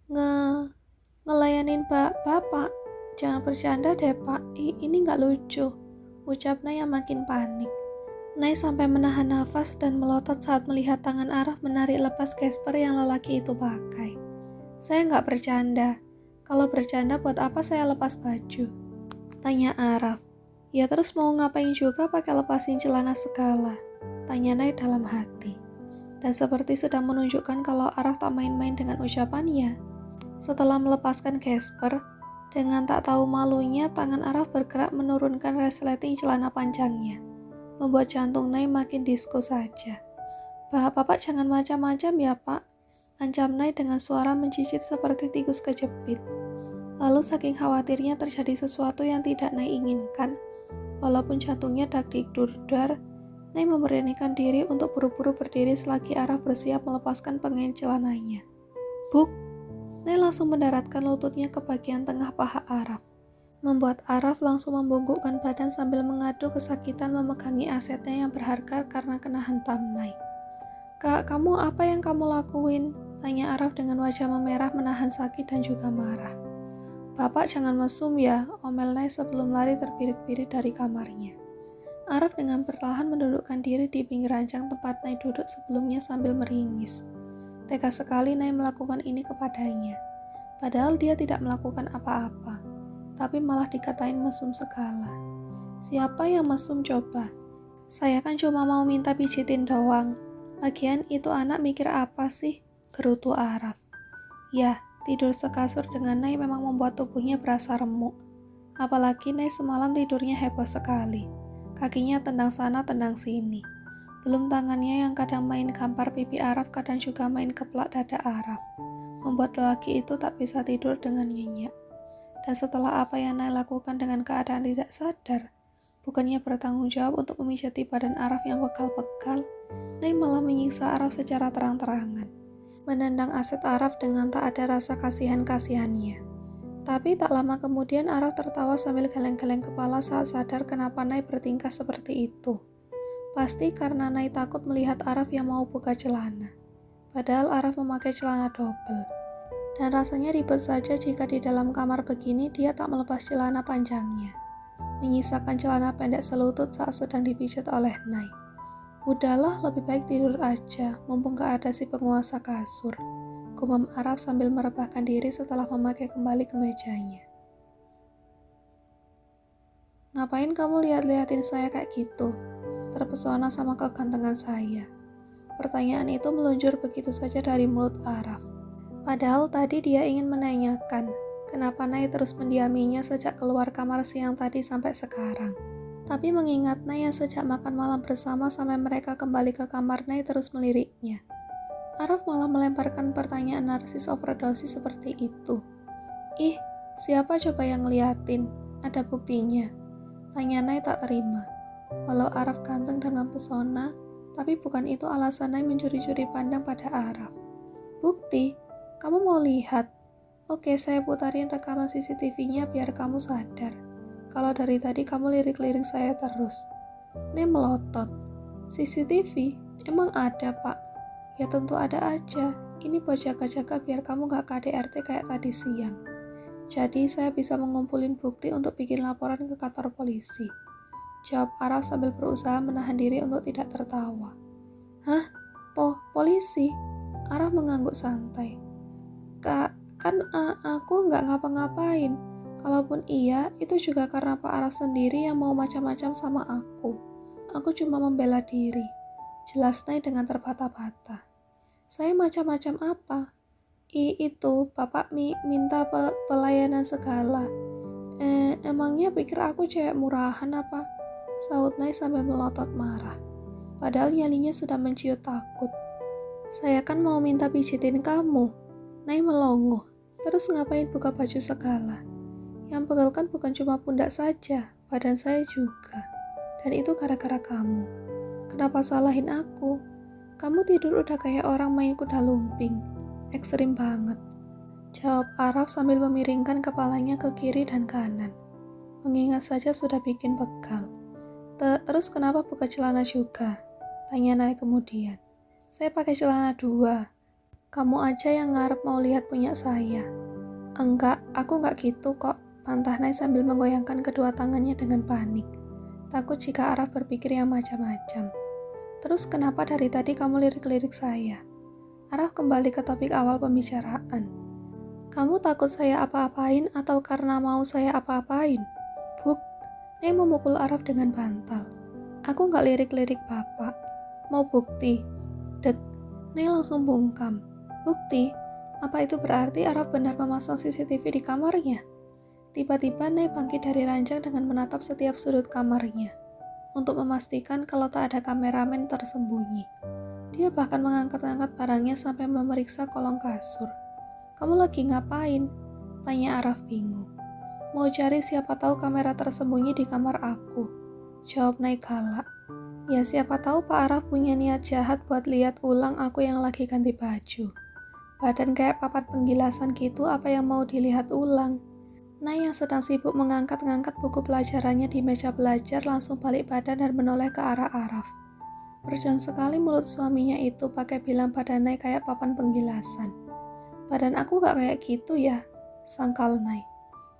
Nge ngelayanin bapak. Jangan bercanda deh pak, ini nggak lucu, ucap Nay yang makin panik. Nay sampai menahan nafas dan melotot saat melihat tangan Araf menarik lepas Casper yang lelaki itu pakai. Saya nggak bercanda. Kalau bercanda buat apa saya lepas baju? Tanya Araf. Ya terus mau ngapain juga pakai lepasin celana segala? Tanya Nay dalam hati. Dan seperti sedang menunjukkan kalau Araf tak main-main dengan ucapannya. Setelah melepaskan Casper, dengan tak tahu malunya tangan Araf bergerak menurunkan resleting celana panjangnya. Membuat jantung Nay makin disko saja. Bapak jangan macam-macam ya pak, ancam Nay dengan suara mencicit seperti tikus kejepit. Lalu saking khawatirnya terjadi sesuatu yang tidak Nay inginkan, walaupun jantungnya dak-dik-dur-dar, Nay memberanikan diri untuk buru-buru berdiri selagi Araf bersiap melepaskan pengen celananya. Buk! Nay langsung mendaratkan lututnya ke bagian tengah paha Araf, membuat Araf langsung membungkukkan badan sambil mengadu kesakitan memegangi asetnya yang berharga karena kena hentam Nay. Kak, kamu apa yang kamu lakuin? Tanya Araf dengan wajah memerah menahan sakit dan juga marah. Bapak jangan mesum ya, omel Nay sebelum lari terpirit-pirit dari kamarnya. Araf dengan perlahan mendudukkan diri di pinggir ranjang tempat Nay duduk sebelumnya sambil meringis. Tega sekali Nay melakukan ini kepadanya. Padahal dia tidak melakukan apa-apa, tapi malah dikatain mesum segala. Siapa yang mesum coba? Saya kan cuma mau minta pijitin doang. Lagian itu anak mikir apa sih? Gerutu Araf. Ya, tidur sekasur dengan Nay memang membuat tubuhnya berasa remuk. Apalagi Nay semalam tidurnya heboh sekali. Kakinya tendang sana tendang sini. Belum tangannya yang kadang main gampar pipi Araf, kadang juga main keplak dada Araf. Membuat lelaki itu tak bisa tidur dengan nyenyak. Dan setelah apa yang Nay lakukan dengan keadaan tidak sadar, bukannya bertanggung jawab untuk memijati badan Araf yang pegal-pegal, Nay malah menyiksa Araf secara terang-terangan. Menendang aset Araf dengan tak ada rasa kasihan-kasihannya. Tapi tak lama kemudian Araf tertawa sambil geleng-geleng kepala saat sadar kenapa Nay bertingkah seperti itu. Pasti karena Nay takut melihat Araf yang mau buka celana. Padahal Araf memakai celana double. Dan rasanya ribet saja jika di dalam kamar begini dia tak melepas celana panjangnya, menyisakan celana pendek selutut saat sedang dipijat oleh Nay. Udahlah, lebih baik tidur aja, mumpung gak ada si penguasa kasur. Gumam Araf sambil merebahkan diri setelah memakai kembali kemejanya. Ngapain kamu lihat-liatin saya kayak gitu? Terpesona sama kegantengan saya. Pertanyaan itu meluncur begitu saja dari mulut Araf. Padahal tadi dia ingin menanyakan, kenapa Nay terus mendiaminya sejak keluar kamar siang tadi sampai sekarang. Tapi mengingat Nay yang sejak makan malam bersama sampai mereka kembali ke kamar Nay terus meliriknya. Araf malah melemparkan pertanyaan narsis overdosis seperti itu. Ih, siapa coba yang ngeliatin? Ada buktinya? Tanya Nay tak terima. Walau Araf ganteng dan mempesona, tapi bukan itu alasan Nay mencuri-curi pandang pada Araf. Bukti? Kamu mau lihat? Oke, saya putarin rekaman CCTV-nya biar kamu sadar. Kalau dari tadi kamu lirik-lirik saya terus. Nay melotot. CCTV? Emang ada, Pak? Ya tentu ada aja. Ini buat jaga-jaga biar kamu gak KDRT kayak tadi siang. Jadi saya bisa mengumpulin bukti untuk bikin laporan ke kantor polisi. Jawab Araf sambil berusaha menahan diri untuk tidak tertawa. Hah? Polisi? Araf mengangguk santai. Kak, kan aku gak ngapa-ngapain. Kalaupun iya, itu juga karena Pak Araf sendiri yang mau macam-macam sama aku. Aku cuma membela diri. Jelas Nay dengan terbata-bata. Saya macam-macam apa? Itu, Bapak minta pelayanan segala. Emangnya pikir aku cewek murahan apa? Saut Nay sambil melotot marah. Padahal nyalinya sudah menciut takut. Saya kan mau minta pijitin kamu. Nay melongo. Terus ngapain buka baju segala? Yang pegel kan bukan cuma pundak saja, badan saya juga. Dan itu gara-gara kamu. Kenapa salahin aku? Kamu tidur udah kayak orang main kuda lumping. Ekstrim banget. Jawab Araf sambil memiringkan kepalanya ke kiri dan kanan. Mengingat saja sudah bikin pegal. Terus kenapa buka celana juga? Tanya Nay kemudian. Saya pakai celana 2. Kamu aja yang ngarep mau lihat punya saya. Enggak, aku nggak gitu kok, pantah Nay sambil menggoyangkan kedua tangannya dengan panik. Takut jika Araf berpikir yang macam-macam. Terus kenapa dari tadi kamu lirik-lirik saya? Araf kembali ke topik awal pembicaraan. Kamu takut saya apa-apain atau karena mau saya apa-apain? Buk, Nay memukul Araf dengan bantal. Aku nggak lirik-lirik bapak. Mau bukti? Dek, Nay langsung bungkam. Bukti? Apa itu berarti Araf benar memasang CCTV di kamarnya? Tiba-tiba Nay bangkit dari ranjang dengan menatap setiap sudut kamarnya, untuk memastikan kalau tak ada kameramen tersembunyi. Dia bahkan mengangkat-angkat barangnya sampai memeriksa kolong kasur. Kamu lagi ngapain? Tanya Araf bingung. Mau cari siapa tahu kamera tersembunyi di kamar aku. Jawab Nay galak. Ya siapa tahu Pak Araf punya niat jahat buat lihat ulang aku yang lagi ganti baju. Badan kayak papan penggilasan gitu, apa yang mau dilihat ulang? Nay yang sedang sibuk mengangkat-ngangkat buku pelajarannya di meja belajar langsung balik badan dan menoleh ke arah Araf. Berjuang sekali mulut suaminya itu pakai bilang badan Nay kayak papan penggilasan. Badan aku gak kayak gitu ya, sangkal Nay.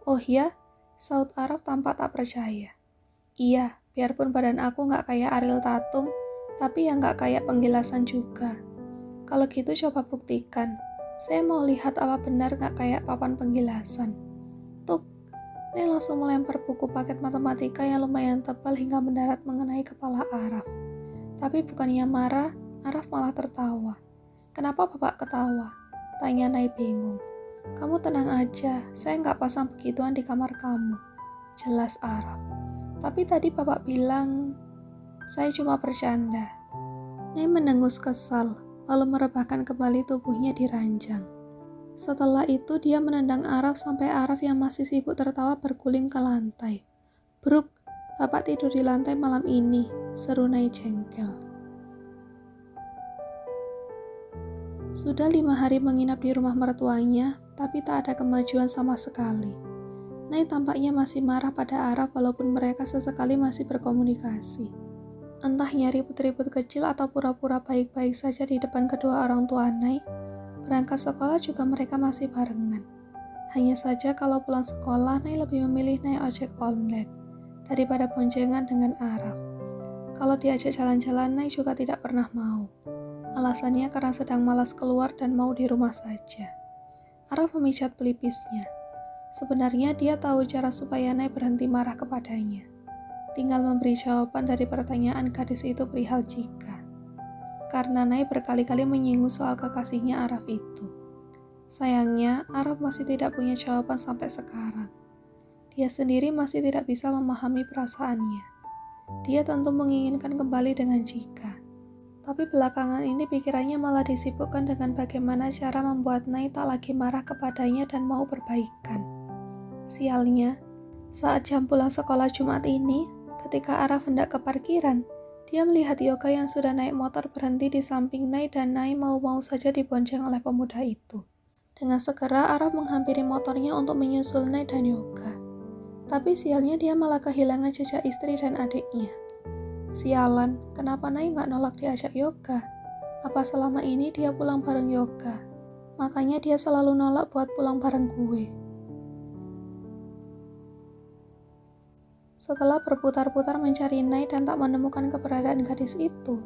Oh ya? Saut Araf tampak tak percaya. Iya, biarpun badan aku gak kayak Ariel Tatum, tapi yang gak kayak penggilasan juga. Kalau gitu coba buktikan. Saya mau lihat apa benar gak kayak papan penggilasan. Tuk, Nay langsung melempar buku paket matematika yang lumayan tebal hingga mendarat mengenai kepala Araf. Tapi bukannya marah, Araf malah tertawa. Kenapa bapak ketawa? Tanya Nay bingung. Kamu tenang aja, saya nggak pasang begituan di kamar kamu. Jelas Araf. Tapi tadi bapak bilang, saya cuma bercanda. Nay mendengus kesal, lalu merebahkan kembali tubuhnya di ranjang. Setelah itu dia menendang Araf sampai Araf yang masih sibuk tertawa berguling ke lantai. Bruk, bapak tidur di lantai malam ini, seru Nay jengkel. Sudah 5 hari menginap di rumah mertuanya, tapi tak ada kemajuan sama sekali. Nay tampaknya masih marah pada Araf walaupun mereka sesekali masih berkomunikasi. Entah nyari ribut-ribut kecil atau pura-pura baik-baik saja di depan kedua orang tua Nay, berangkat sekolah juga mereka masih barengan. Hanya saja kalau pulang sekolah, Nay lebih memilih naik ojek online daripada boncengan dengan Araf. Kalau diajak jalan-jalan, Nay juga tidak pernah mau. Alasannya karena sedang malas keluar dan mau di rumah saja. Araf memijat pelipisnya. Sebenarnya dia tahu cara supaya Nay berhenti marah kepadanya. Tinggal memberi jawaban dari pertanyaan gadis itu perihal jika. Karena Nay berkali-kali menyinggung soal kekasihnya Araf itu. Sayangnya, Araf masih tidak punya jawaban sampai sekarang. Dia sendiri masih tidak bisa memahami perasaannya. Dia tentu menginginkan kembali dengan Jika. Tapi belakangan ini pikirannya malah disibukkan dengan bagaimana cara membuat Nay tak lagi marah kepadanya dan mau berbaikan. Sialnya, saat jam pulang sekolah Jumat ini, ketika Araf hendak ke parkiran, dia melihat Yoga yang sudah naik motor berhenti di samping Nay dan Nay mau-mau saja dibonceng oleh pemuda itu. Dengan segera Araf menghampiri motornya untuk menyusul Nay dan Yoga. Tapi sialnya dia malah kehilangan jejak istri dan adiknya. Sialan, kenapa Nay nggak nolak diajak Yoga? Apa selama ini dia pulang bareng Yoga? Makanya dia selalu nolak buat pulang bareng gue. Setelah berputar-putar mencari Nay dan tak menemukan keberadaan gadis itu,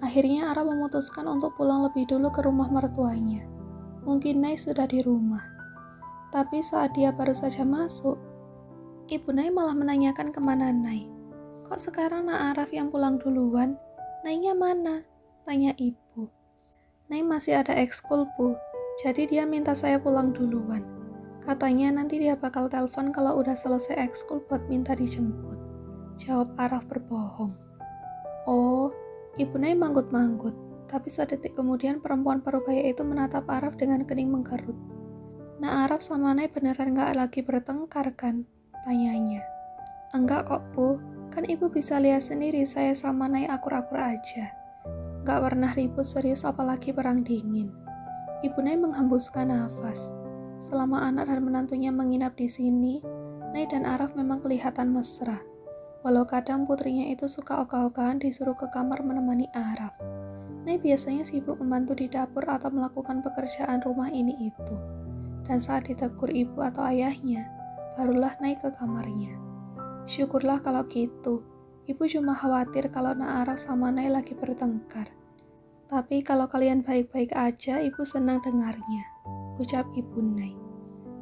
akhirnya Araf memutuskan untuk pulang lebih dulu ke rumah mertuanya. Mungkin Nay sudah di rumah. Tapi saat dia baru saja masuk, Ibu Nay malah menanyakan kemana Nay. Kok sekarang Nak Araf yang pulang duluan? Nainya mana? Tanya ibu. Nay masih ada ekskul Bu, jadi dia minta saya pulang duluan. Katanya nanti dia bakal telepon kalau udah selesai ekskul buat minta dijemput. Jawab Araf berbohong. Oh, Ibu Nay manggut-manggut. Tapi sedetik kemudian perempuan parubaya itu menatap Araf dengan kening mengkerut. Nah Araf sama Nay beneran gak lagi bertengkar kan? Tanyanya. Enggak kok Bu, kan Ibu bisa lihat sendiri saya sama Nay akur-akur aja. Gak pernah ribut serius apalagi perang dingin. Ibu Nay menghembuskan nafas. Selama anak dan menantunya menginap di sini, Nay dan Araf memang kelihatan mesra. Walau kadang putrinya itu suka ogah-ogahan disuruh ke kamar menemani Araf. Nay biasanya sibuk membantu di dapur atau melakukan pekerjaan rumah ini itu. Dan saat ditegur ibu atau ayahnya, barulah Nay ke kamarnya. Syukurlah kalau gitu. Ibu cuma khawatir kalau Nak Araf sama Nay lagi bertengkar. Tapi kalau kalian baik-baik aja, ibu senang dengarnya, ucap ibu Nay.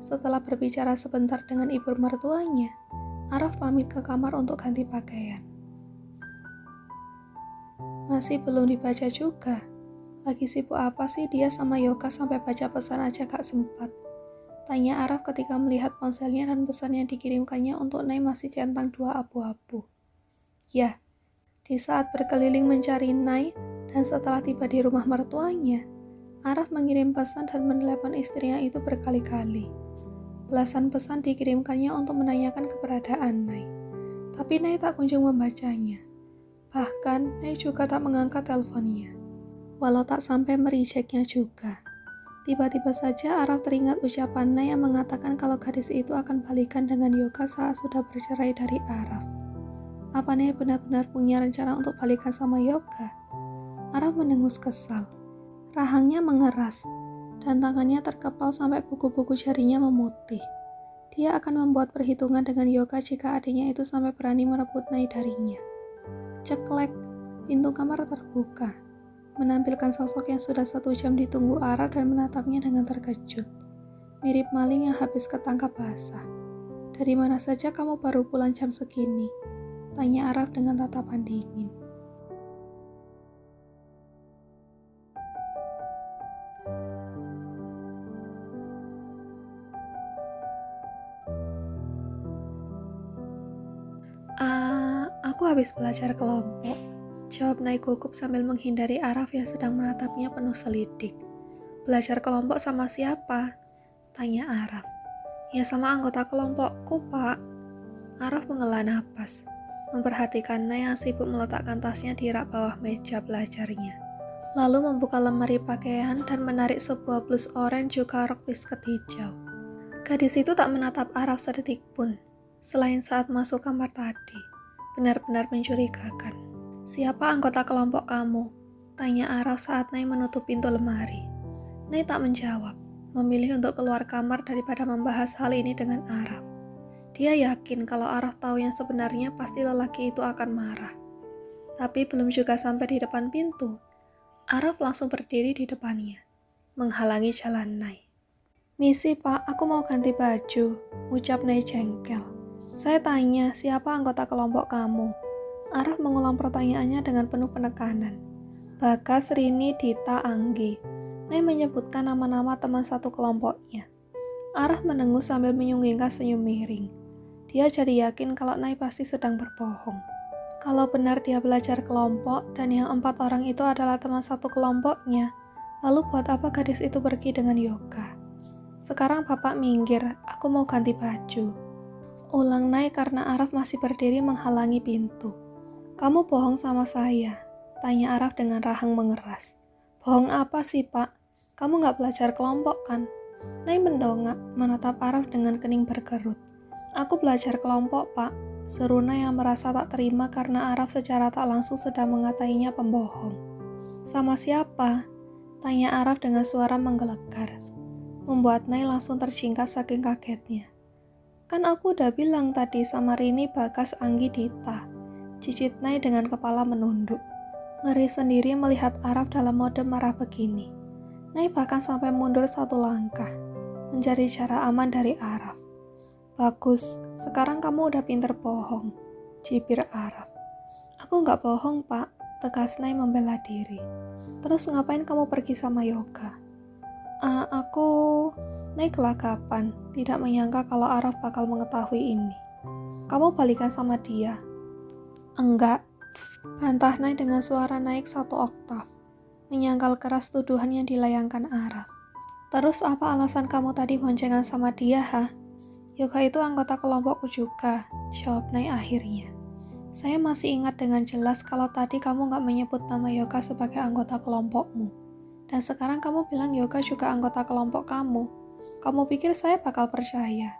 Setelah berbicara sebentar dengan ibu mertuanya, Araf pamit ke kamar untuk ganti pakaian. Masih belum dibaca juga. Lagi sibuk apa sih dia sama Yoga sampai baca pesan aja gak sempat? Tanya Araf ketika melihat ponselnya dan pesan yang dikirimkannya untuk Nay masih centang 2 abu-abu. Ya, di saat berkeliling mencari Nay dan setelah tiba di rumah mertuanya, Araf mengirim pesan dan menelepon istrinya itu berkali-kali. Belasan pesan dikirimkannya untuk menanyakan keberadaan Nay. Tapi Nay tak kunjung membacanya. Bahkan Nay juga tak mengangkat teleponnya. Walau tak sampai merejeknya juga. Tiba-tiba saja Araf teringat ucapan Nay yang mengatakan kalau gadis itu akan balikan dengan Yoga saat sudah bercerai dari Araf. Apa Nay benar-benar punya rencana untuk balikan sama Yoga? Araf mendengus kesal. Rahangnya mengeras, dan tangannya terkepal sampai buku-buku jarinya memutih. Dia akan membuat perhitungan dengan Yoga jika adiknya itu sampai berani merebut Nay darinya. Ceklek, pintu kamar terbuka, menampilkan sosok yang sudah 1 jam ditunggu Araf dan menatapnya dengan terkejut. Mirip maling yang habis ketangkap basah. Dari mana saja kamu baru pulang jam segini? Tanya Araf dengan tatapan dingin. Aku habis belajar kelompok. Jawab Nay gugup sambil menghindari Araf yang sedang menatapnya penuh selidik. Belajar kelompok sama siapa? Tanya Araf. Ya sama anggota kelompokku, Pak. Araf menghela napas, memperhatikan Nay yang sibuk meletakkan tasnya di rak bawah meja belajarnya. Lalu membuka lemari pakaian dan menarik sebuah blus oranye juga rok biskuit hijau. Gadis itu tak menatap Araf sedetik pun, selain saat masuk kamar tadi. Benar-benar mencurigakan. Siapa anggota kelompok kamu? Tanya Araf saat Nay menutup pintu lemari. Nay tak menjawab, memilih untuk keluar kamar daripada membahas hal ini dengan Araf. Dia yakin kalau Araf tahu yang sebenarnya pasti lelaki itu akan marah. Tapi belum juga sampai di depan pintu, Araf langsung berdiri di depannya, menghalangi jalan Nay. Misi Pak, aku mau ganti baju, ucap Nay jengkel. Saya tanya, siapa anggota kelompok kamu? Araf mengulang pertanyaannya dengan penuh penekanan. Bagas, Rini, Dita, Anggi. Nay menyebutkan nama-nama teman satu kelompoknya. Araf mendengus sambil menyunggingkan senyum miring. Dia jadi yakin kalau Nay pasti sedang berbohong. Kalau benar dia belajar kelompok dan yang 4 orang itu adalah teman satu kelompoknya, lalu buat apa gadis itu pergi dengan Yoga? Sekarang Bapak minggir, aku mau ganti baju. Ulang Nay karena Araf masih berdiri menghalangi pintu. Kamu bohong sama saya, tanya Araf dengan rahang mengeras. Bohong apa sih Pak? Kamu gak belajar kelompok kan? Nay mendongak, menatap Araf dengan kening berkerut. Aku belajar kelompok Pak, seru Nay yang merasa tak terima karena Araf secara tak langsung sedang mengatainya pembohong. Sama siapa? Tanya Araf dengan suara menggelegar. Membuat Nay langsung terjingkat saking kagetnya. Kan aku udah bilang tadi sama Rini, Bagas, Anggi, Dita. Cicit Nay dengan kepala menunduk. Ngeri sendiri melihat Araf dalam mode marah begini. Nay bahkan sampai mundur 1 langkah, mencari cara aman dari Araf. Bagus, sekarang kamu udah pinter bohong, cibir Araf. Aku gak bohong Pak, tegas Nay membela diri. Terus ngapain kamu pergi sama Yoga? Nay kelagapan, tidak menyangka kalau Araf bakal mengetahui ini. Kamu balikan sama dia? Enggak, bantah Nay dengan suara naik 1 oktav, menyangkal keras tuduhan yang dilayangkan Araf. Terus apa alasan kamu tadi boncengan sama dia, ha? Yoga itu anggota kelompokku juga, jawab Nay akhirnya. Saya masih ingat dengan jelas kalau tadi kamu gak menyebut nama Yoga sebagai anggota kelompokmu. Dan sekarang kamu bilang Yoga juga anggota kelompok kamu. Kamu pikir saya bakal percaya?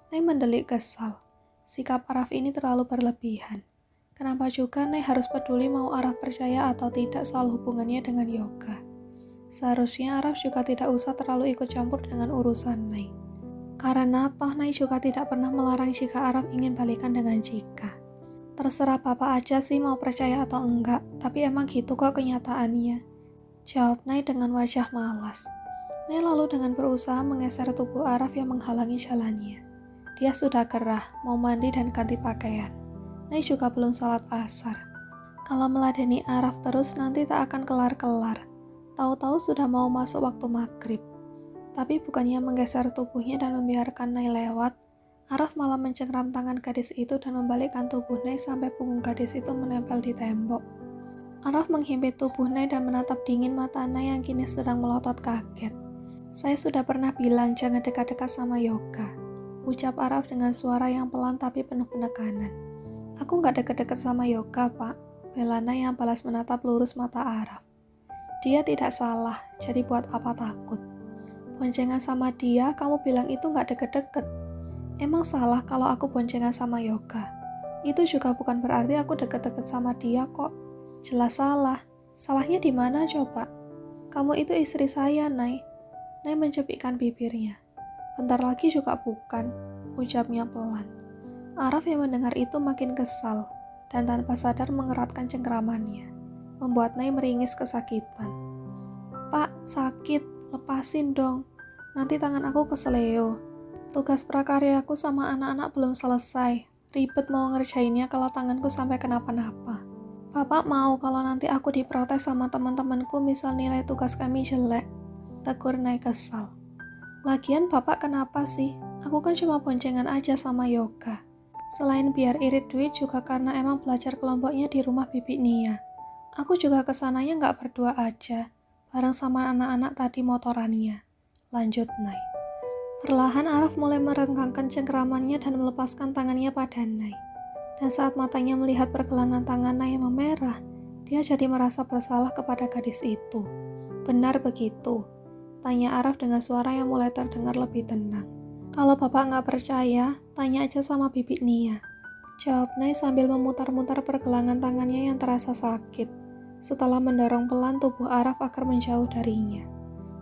Nay mendelik kesal. Sikap Araf ini terlalu berlebihan. Kenapa juga Nay harus peduli mau Araf percaya atau tidak soal hubungannya dengan Yoga? Seharusnya Araf juga tidak usah terlalu ikut campur dengan urusan Nay. Karena toh Nay juga tidak pernah melarang jika Araf ingin balikan dengan Jika. Terserah Papa aja sih mau percaya atau enggak, tapi emang gitu kok kenyataannya. Jawab Nay dengan wajah malas. Nay lalu dengan berusaha menggeser tubuh Araf yang menghalangi jalannya. Dia sudah gerah, mau mandi dan ganti pakaian. Nay juga belum salat asar. Kalau meladeni Araf terus nanti tak akan kelar-kelar. Tahu-tahu sudah mau masuk waktu maghrib. Tapi bukannya menggeser tubuhnya dan membiarkan Nay lewat, Araf malah mencengkram tangan gadis itu dan membalikkan tubuh Nay sampai punggung gadis itu menempel di tembok. Araf menghimpit tubuh Nay dan menatap dingin mata Nay yang kini sedang melotot kaget. Saya sudah pernah bilang jangan dekat-dekat sama Yoga, ucap Araf dengan suara yang pelan tapi penuh penekanan. Aku nggak deket-deket sama Yoga, Pak, bela Nay yang balas menatap lurus mata Araf. Dia tidak salah, jadi buat apa takut? Boncengan sama dia, kamu bilang itu nggak deket-deket. Emang salah kalau aku boncengan sama Yoga? Itu juga bukan berarti aku deket-deket sama dia kok. Jelas salah. Salahnya di mana coba? Kamu itu istri saya, Nay. Nay mencepikkan bibirnya. Bentar lagi juga bukan, ucapnya pelan. Araf yang mendengar itu makin kesal dan tanpa sadar mengeratkan cengkeramannya, membuat Nay meringis kesakitan. Pak, sakit, lepasin dong. Nanti tangan aku keseleo. Tugas prakaryaku sama anak-anak belum selesai. Ribet mau ngerjainnya kalau tanganku sampai kenapa-napa. Bapak mau kalau nanti aku diprotes sama teman-temanku misal nilai tugas kami jelek. Tegur Nay kesal. Lagian Bapak kenapa sih? Aku kan cuma boncengan aja sama Yoga. Selain biar irit duit juga karena emang belajar kelompoknya di rumah Bibi Nia. Aku juga kesananya nggak berdua aja, bareng sama anak-anak tadi motorannya. Lanjut Nay. Perlahan Araf mulai merenggangkan cengkeramannya dan melepaskan tangannya pada Nay. Dan saat matanya melihat pergelangan tangan Nay yang memerah, dia jadi merasa bersalah kepada gadis itu. Benar begitu? Tanya Araf dengan suara yang mulai terdengar lebih tenang. Kalau Bapak nggak percaya, tanya aja sama Bibi Nia. Jawab Nay sambil memutar-mutar pergelangan tangannya yang terasa sakit, setelah mendorong pelan tubuh Araf agar menjauh darinya.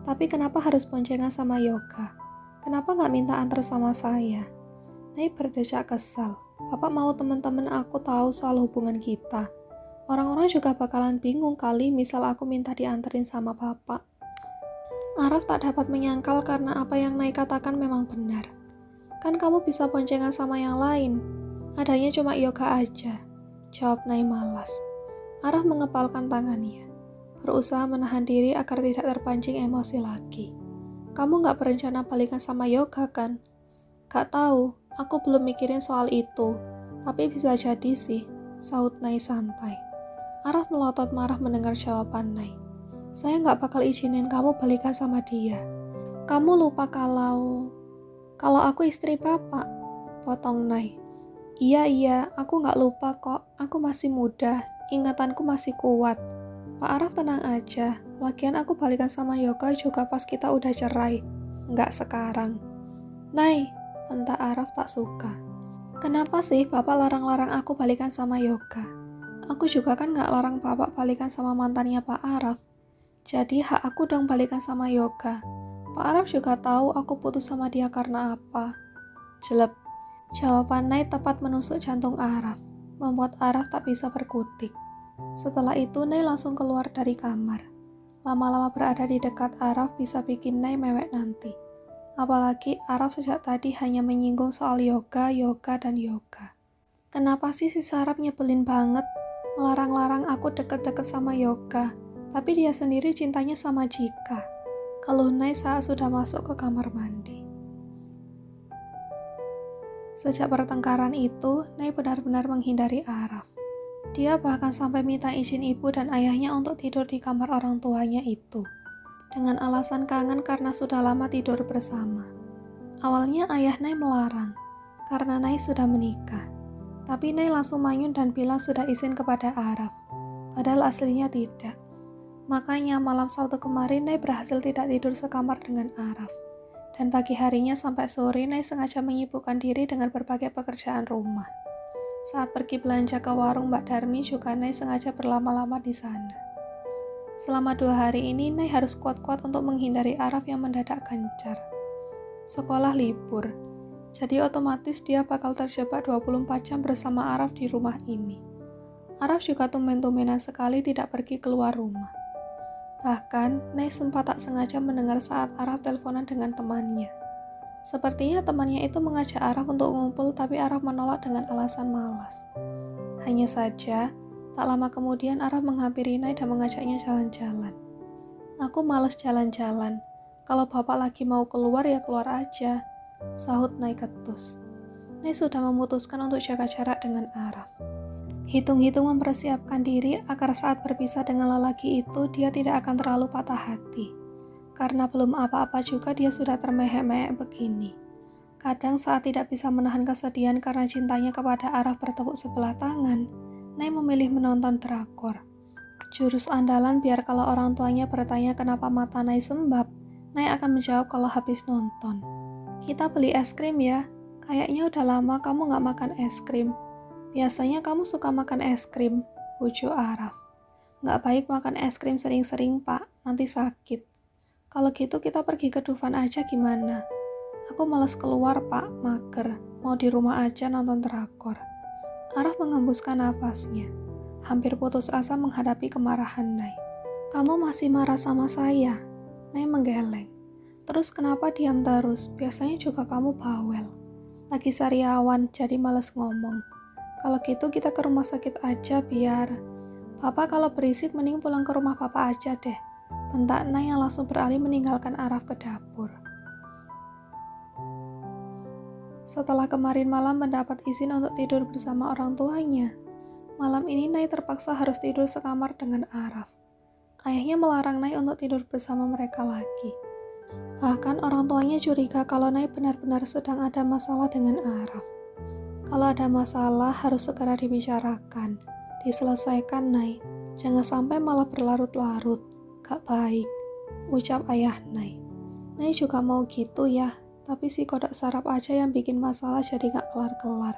Tapi kenapa harus boncengan sama Yoga? Kenapa nggak minta antar sama saya? Nay berdecak kesal. Bapak mau teman-teman aku tahu soal hubungan kita. Orang-orang juga bakalan bingung kali misal aku minta dianterin sama Bapak. Araf tak dapat menyangkal karena apa yang Nay katakan memang benar. Kan kamu bisa boncengan sama yang lain. Adanya cuma Yoga aja. Jawab Nay malas. Araf mengepalkan tangannya, berusaha menahan diri agar tidak terpancing emosi lagi. Kamu gak berencana balikan sama Yoga kan? Gak tahu, aku belum mikirin soal itu. Tapi bisa jadi sih, sahut Nay santai. Araf melotot marah mendengar jawaban Nay. Saya gak bakal izinin kamu balikan sama dia. Kamu lupa kalau aku istri Bapak, potong Nay. Iya, aku gak lupa kok. Aku masih muda, ingatanku masih kuat. Pak Araf tenang aja, lagian aku balikan sama Yoga juga pas kita udah cerai. Nggak sekarang. Nay, bentak Araf tak suka. Kenapa sih Bapak larang-larang aku balikan sama Yoga? Aku juga kan nggak larang Bapak balikan sama mantannya Pak Araf. Jadi hak aku dong balikan sama Yoga. Pak Araf juga tahu aku putus sama dia karena apa. Jelek. Jawaban Nay tepat menusuk jantung Araf, membuat Araf tak bisa berkutik. Setelah itu Nay langsung keluar dari kamar. Lama-lama berada di dekat Araf bisa bikin Nay mewek nanti. Apalagi Araf sejak tadi hanya menyinggung soal yoga, dan yoga. Kenapa sih si Sarap nyebelin banget? Ngelarang-larang aku deket-deket sama Yoga, tapi dia sendiri cintanya sama Jika. Keluh Nay saat sudah masuk ke kamar mandi. Sejak pertengkaran itu, Nay benar-benar menghindari Araf. Dia bahkan sampai minta izin ibu dan ayahnya untuk tidur di kamar orang tuanya itu, dengan alasan kangen karena sudah lama tidur bersama. Awalnya ayah Nay melarang, karena Nay sudah menikah. Tapi Nay langsung manyun dan bilang sudah izin kepada Araf, padahal aslinya tidak. Makanya malam Sabtu kemarin Nay berhasil tidak tidur sekamar dengan Araf. Dan pagi harinya sampai sore Nay sengaja menyibukkan diri dengan berbagai pekerjaan rumah. Saat pergi belanja ke warung Mbak Darmi juga Nay sengaja berlama-lama di sana. Selama 2 hari ini Nay harus kuat-kuat untuk menghindari Araf yang mendadak gencar. Sekolah libur, jadi otomatis dia bakal terjebak 24 jam bersama Araf di rumah ini. Araf juga tumben-tumbenan sekali tidak pergi keluar rumah. Bahkan, Nay sempat tak sengaja mendengar saat Araf teleponan dengan temannya. Sepertinya temannya itu mengajak Araf untuk ngumpul, tapi Araf menolak dengan alasan malas. Hanya saja, tak lama kemudian Araf menghampiri Nay dan mengajaknya jalan-jalan. Aku malas jalan-jalan. Kalau bapak lagi mau keluar ya keluar aja, sahut Nay ketus. Nay sudah memutuskan untuk jaga jarak dengan Araf. Hitung-hitung mempersiapkan diri agar saat berpisah dengan lelaki itu dia tidak akan terlalu patah hati. Karena belum apa-apa juga dia sudah termehek-mehek begini. Kadang saat tidak bisa menahan kesedihan karena cintanya kepada Araf bertepuk sebelah tangan, Nay memilih menonton drakor. Jurus andalan biar kalau orang tuanya bertanya kenapa mata Nay sembab, Nay akan menjawab kalau habis nonton. Kita beli es krim ya, kayaknya udah lama kamu gak makan es krim. Biasanya kamu suka makan es krim, bujuk Araf. Gak baik makan es krim sering-sering pak, nanti sakit. Kalau gitu kita pergi ke Dufan aja gimana? Aku malas keluar pak, mager. Mau di rumah aja nonton drakor. Araf menghembuskan nafasnya. Hampir putus asa menghadapi kemarahan Nay. Kamu masih marah sama saya? Nay menggeleng. Terus kenapa diam terus? Biasanya juga kamu bawel. Lagi sariawan, jadi malas ngomong. Kalau gitu kita ke rumah sakit aja biar... Papa kalau berisik mending pulang ke rumah papa aja deh. Bentak Nay yang langsung beralih meninggalkan Araf ke dapur. Setelah kemarin malam mendapat izin untuk tidur bersama orang tuanya, malam ini Nay terpaksa harus tidur sekamar dengan Araf. Ayahnya melarang Nay untuk tidur bersama mereka lagi. Bahkan orang tuanya curiga kalau Nay benar-benar sedang ada masalah dengan Araf. Kalau ada masalah harus segera dibicarakan, diselesaikan Nay. Jangan sampai malah berlarut-larut. Gak baik, ucap ayah Nay. Nay juga mau gitu ya, tapi si kodok sarap aja yang bikin masalah jadi gak kelar-kelar.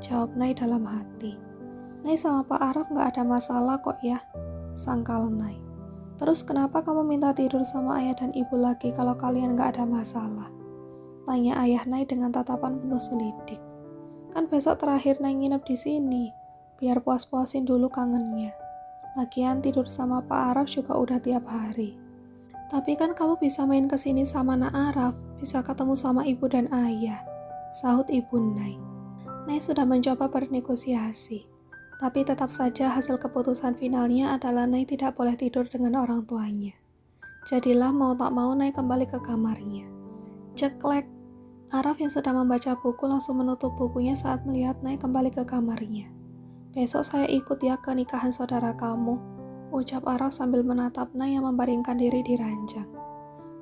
Jawab Nay dalam hati. Nay sama Pak Araf gak ada masalah kok ya, sangkal Nay. Terus kenapa kamu minta tidur sama ayah dan ibu lagi kalau kalian gak ada masalah? Tanya ayah Nay dengan tatapan penuh selidik. Kan besok terakhir Nay nginep di sini, biar puas-puasin dulu kangennya. Lagian tidur sama Pak Araf juga udah tiap hari. Tapi kan kamu bisa main kesini sama Nak Araf, bisa ketemu sama ibu dan ayah, sahut ibu Nay. Nay sudah mencoba bernegosiasi, tapi tetap saja hasil keputusan finalnya adalah Nay tidak boleh tidur dengan orang tuanya. Jadilah mau tak mau Nay kembali ke kamarnya. Ceklek, Araf yang sedang membaca buku langsung menutup bukunya saat melihat Nay kembali ke kamarnya. Besok saya ikut ya ke nikahan saudara kamu, ucap Araf sambil menatap Nay yang membaringkan diri di ranjang.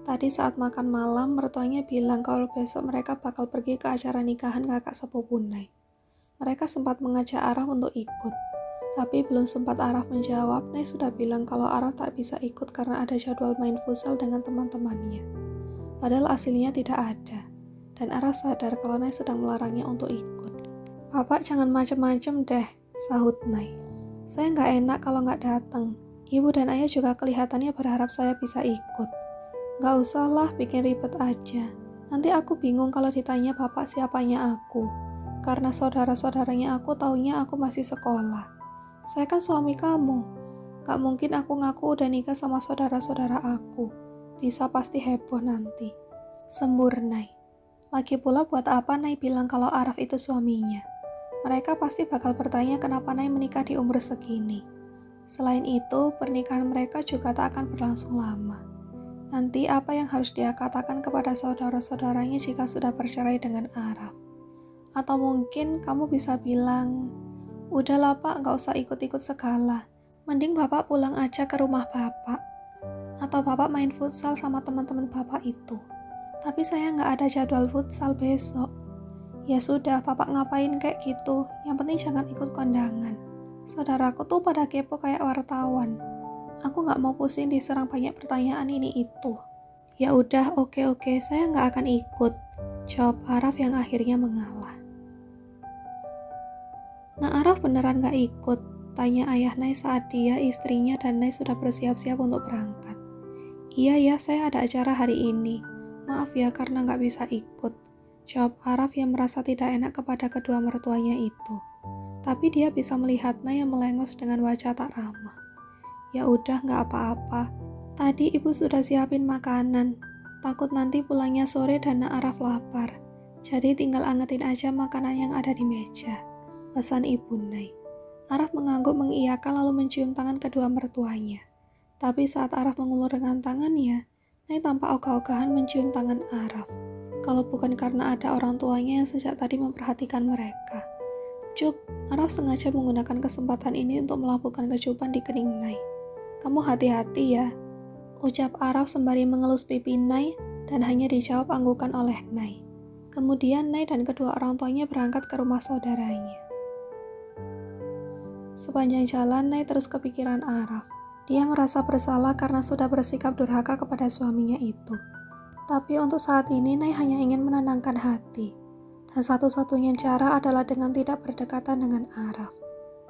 Tadi saat makan malam, mertuanya bilang kalau besok mereka bakal pergi ke acara nikahan kakak sepupu Nay. Mereka sempat mengajak Araf untuk ikut, tapi belum sempat Araf menjawab, Nay sudah bilang kalau Araf tak bisa ikut karena ada jadwal main futsal dengan teman-temannya. Padahal aslinya tidak ada, dan Araf sadar kalau Nay sedang melarangnya untuk ikut. Bapak jangan macem-macem deh, sahut Nay. Saya nggak enak kalau nggak datang. Ibu dan ayah juga kelihatannya berharap saya bisa ikut. Nggak usah lah bikin ribet aja. Nanti aku bingung kalau ditanya bapak siapanya aku. Karena saudara-saudaranya aku taunya aku masih sekolah. Saya kan suami kamu. Nggak mungkin aku ngaku udah nikah sama saudara-saudara aku. Bisa pasti heboh nanti. Sembur Nay. Lagi pula buat apa Nay bilang kalau Araf itu suaminya? Mereka pasti bakal bertanya kenapa Nay menikah di umur segini. Selain itu, pernikahan mereka juga tak akan berlangsung lama. Nanti apa yang harus dia katakan kepada saudara-saudaranya jika sudah bercerai dengan Araf? Atau mungkin kamu bisa bilang, udahlah pak, gak usah ikut-ikut segala. Mending bapak pulang aja ke rumah bapak. Atau bapak main futsal sama teman-teman bapak itu. Tapi saya gak ada jadwal futsal besok. Ya sudah, bapak ngapain kayak gitu, yang penting jangan ikut kondangan. Saudaraku tuh pada kepo kayak wartawan. Aku gak mau pusing diserang banyak pertanyaan ini itu. Ya udah, oke, saya gak akan ikut, jawab Araf yang akhirnya mengalah. Nak Araf beneran gak ikut? Tanya ayah Nay saat dia, istrinya, dan Nay sudah bersiap-siap untuk berangkat. Iya ya, saya ada acara hari ini. Maaf ya karena gak bisa ikut. Jawab Araf yang merasa tidak enak kepada kedua mertuanya itu. Tapi dia bisa melihat Nay yang melengos dengan wajah tak ramah. Ya udah gak apa-apa. Tadi ibu sudah siapin makanan. Takut nanti pulangnya sore dan Nak Araf lapar. Jadi tinggal angetin aja makanan yang ada di meja. Pesan ibu Nay. Araf mengangguk mengiyakan lalu mencium tangan kedua mertuanya. Tapi saat Araf mengulurkan tangannya, Nay tampak ogah-ogahan mencium tangan Araf. Kalau bukan karena ada orang tuanya yang sejak tadi memperhatikan mereka. Cup, Araf sengaja menggunakan kesempatan ini untuk melakukan kecupan di kening Nay. Kamu hati-hati ya, ucap Araf sembari mengelus pipi Nay dan hanya dijawab anggukan oleh Nay. Kemudian Nay dan kedua orang tuanya berangkat ke rumah saudaranya. Sepanjang jalan, Nay terus kepikiran Araf. Dia merasa bersalah karena sudah bersikap durhaka kepada suaminya itu. Tapi untuk saat ini, Nay hanya ingin menenangkan hati. Dan satu-satunya cara adalah dengan tidak berdekatan dengan Araf.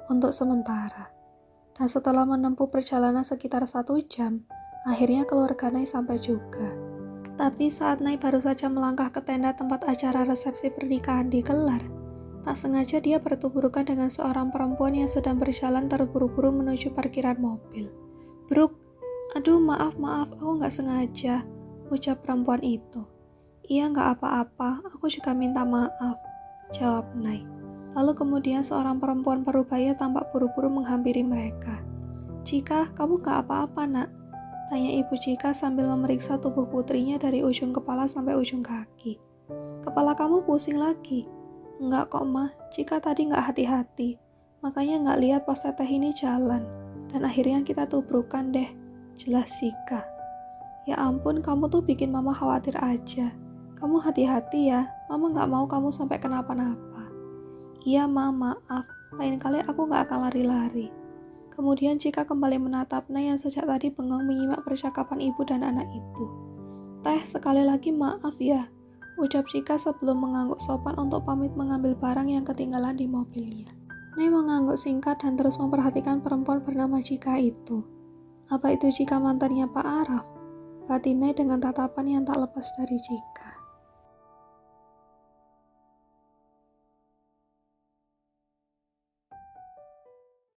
Untuk sementara. Dan setelah menempuh perjalanan sekitar 1 jam, akhirnya keluarga Nay sampai juga. Tapi saat Nay baru saja melangkah ke tenda tempat acara resepsi pernikahan digelar, tak sengaja dia bertuburukan dengan seorang perempuan yang sedang berjalan terburu-buru menuju parkiran mobil. Bruk, aduh maaf, aku nggak sengaja, ucap perempuan itu. Iya nggak apa-apa, aku juga minta maaf, jawab Nay. Lalu kemudian seorang perempuan parubaya tampak buru-buru menghampiri mereka. Cika, kamu nggak apa-apa nak? Tanya ibu Cika sambil memeriksa tubuh putrinya dari ujung kepala sampai ujung kaki. Kepala kamu pusing lagi? Enggak kok mah, Cika tadi nggak hati-hati, makanya nggak lihat pas teteh ini jalan, dan akhirnya kita tubrukan deh, jelas Cika. Ya ampun, kamu tuh bikin mama khawatir aja. Kamu hati-hati ya, mama nggak mau kamu sampai kenapa-napa. Iya ma, maaf, lain kali aku nggak akan lari-lari. Kemudian Cika kembali menatap Nay yang sejak tadi bengong menyimak percakapan ibu dan anak itu. Teh, sekali lagi maaf ya, ucap Cika sebelum mengangguk sopan untuk pamit mengambil barang yang ketinggalan di mobilnya. Nay mengangguk singkat dan terus memperhatikan perempuan bernama Cika itu. Apa itu Cika mantannya Pak Araf? Batin Nay dengan tatapan yang tak lepas dari Cika.